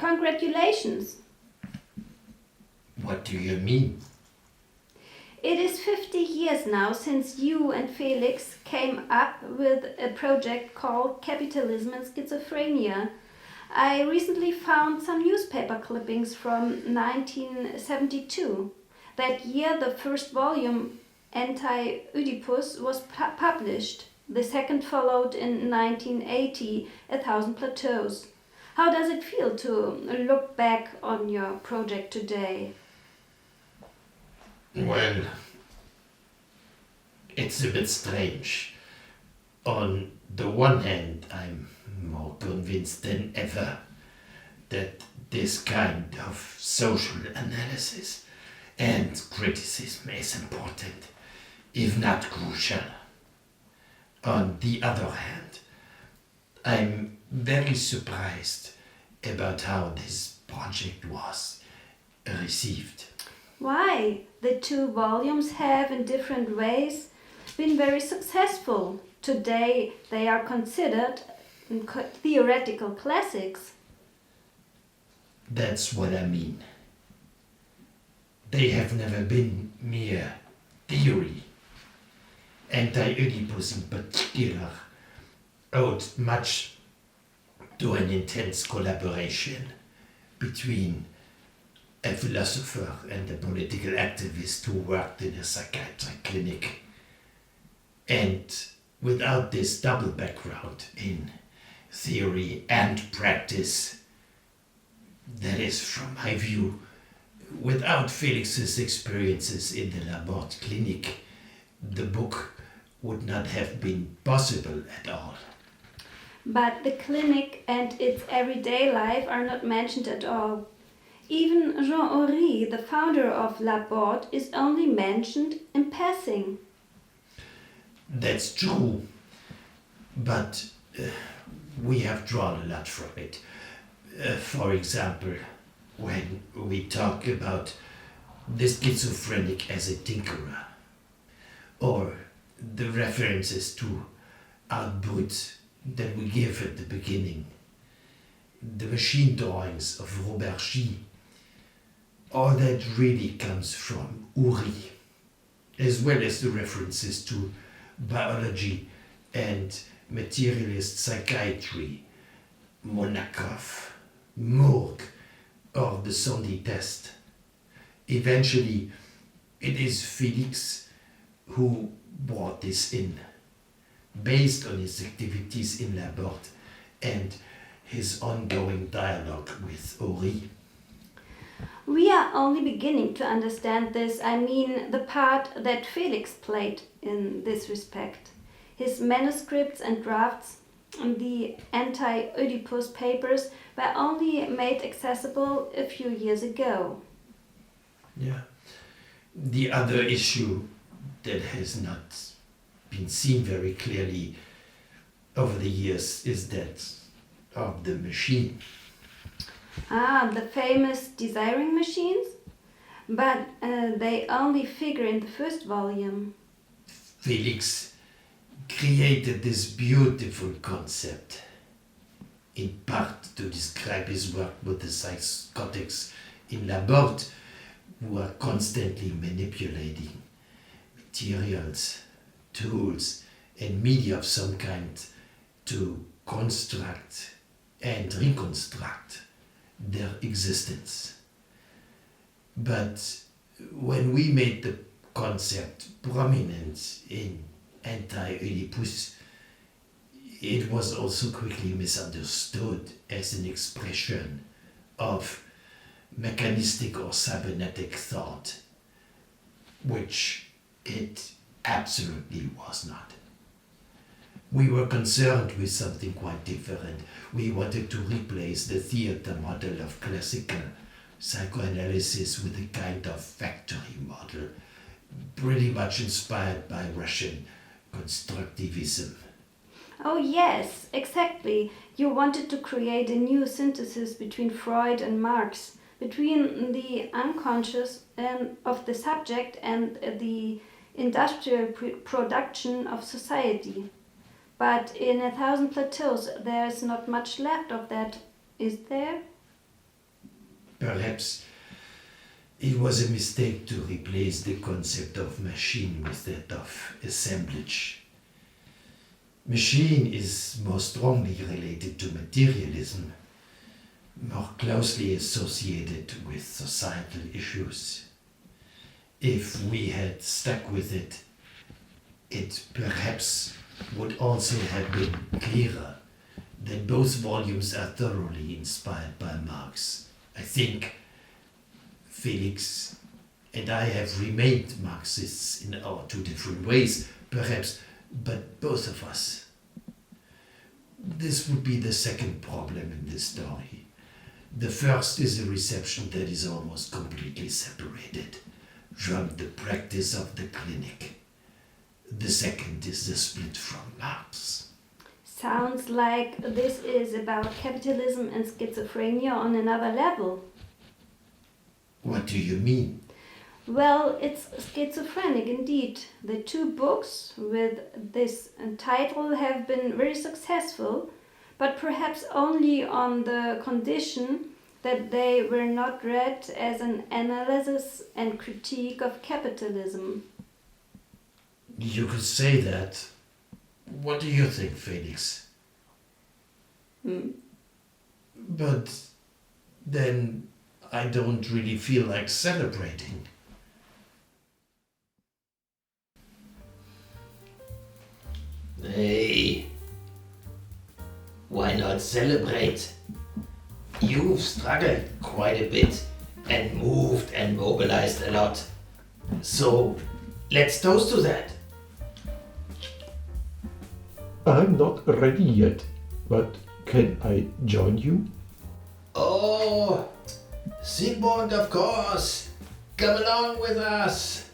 Congratulations! What do you mean? It is 50 years now since you and Félix came up with a project called Capitalism and Schizophrenia. I recently found some newspaper clippings from 1972. That year the first volume, Anti-Oedipus, was published. The second followed in 1980, 1,000 Plateaus. How does it feel to look back on your project today? Well, it's a bit strange. On the one hand, I'm more convinced than ever that this kind of social analysis and criticism is important, if not crucial. On the other hand, I'm very surprised about how this project was received. Why? The two volumes have, in different ways, been very successful. Today they are considered theoretical classics. That's what I mean. They have never been mere theory. Anti-Oedipus in particular owed much to an intense collaboration between a philosopher and a political activist who worked in a psychiatric clinic. And without this double background in theory and practice, that is, from my view, without Félix's experiences in the Borde clinic, the book would not have been possible at all. But the clinic and its everyday life are not mentioned at all. Even Jean Horry, the founder of Borde, is only mentioned in passing. That's true, but we have drawn a lot from it. For example, when we talk about the schizophrenic as a tinkerer, or the references to output that we give at the beginning, the machine drawings of Robert Gilles, all that really comes from Horry, as well as the references to biology and materialist psychiatry, Monakov, Morgue, or the Sondy test. Eventually, it is Félix who brought this in, based on his activities in Borde and his ongoing dialogue with Horry. We are only beginning to understand this. I mean, the part that Félix played in this respect. His manuscripts and drafts, the Anti-Oedipus papers, were only made accessible a few years ago. Yeah. The other issue that has not been seen very clearly over the years is that of the machine. The famous desiring machines? But they only figure in the first volume. Félix created this beautiful concept, in part to describe his work with the psychotics in Borde, who are constantly manipulating materials, tools, and media of some kind to construct and reconstruct their existence. But when we made the concept prominent in Anti-Oedipus, it was also quickly misunderstood as an expression of mechanistic or cybernetic thought, which it absolutely was not. We were concerned with something quite different. We wanted to replace the theater model of classical psychoanalysis with a kind of factory model, pretty much inspired by Russian constructivism. Oh yes, exactly. You wanted to create a new synthesis between Freud and Marx, between the unconscious of the subject and the industrial production of society. But in 1,000 Plateaus, there's not much left of that, is there? Perhaps it was a mistake to replace the concept of machine with that of assemblage. Machine is more strongly related to materialism, more closely associated with societal issues. If we had stuck with it, it perhaps would also have been clearer that both volumes are thoroughly inspired by Marx. I think Félix and I have remained Marxists in our two different ways, perhaps, but both of us. This would be the second problem in this story. The first is a reception that is almost completely separated from the practice of the clinic. The second is the split from Marx. Sounds like this is about capitalism and schizophrenia on another level. What do you mean? Well, it's schizophrenic indeed. The two books with this title have been very successful, but perhaps only on the condition that they were not read as an analysis and critique of capitalism. You could say that. What do you think, Félix? But then I don't really feel like celebrating. Hey, why not celebrate? You've struggled quite a bit and moved and mobilized a lot. So let's toast to that. I'm not ready yet, but can I join you? Oh, Sigmund, of course. Come along with us.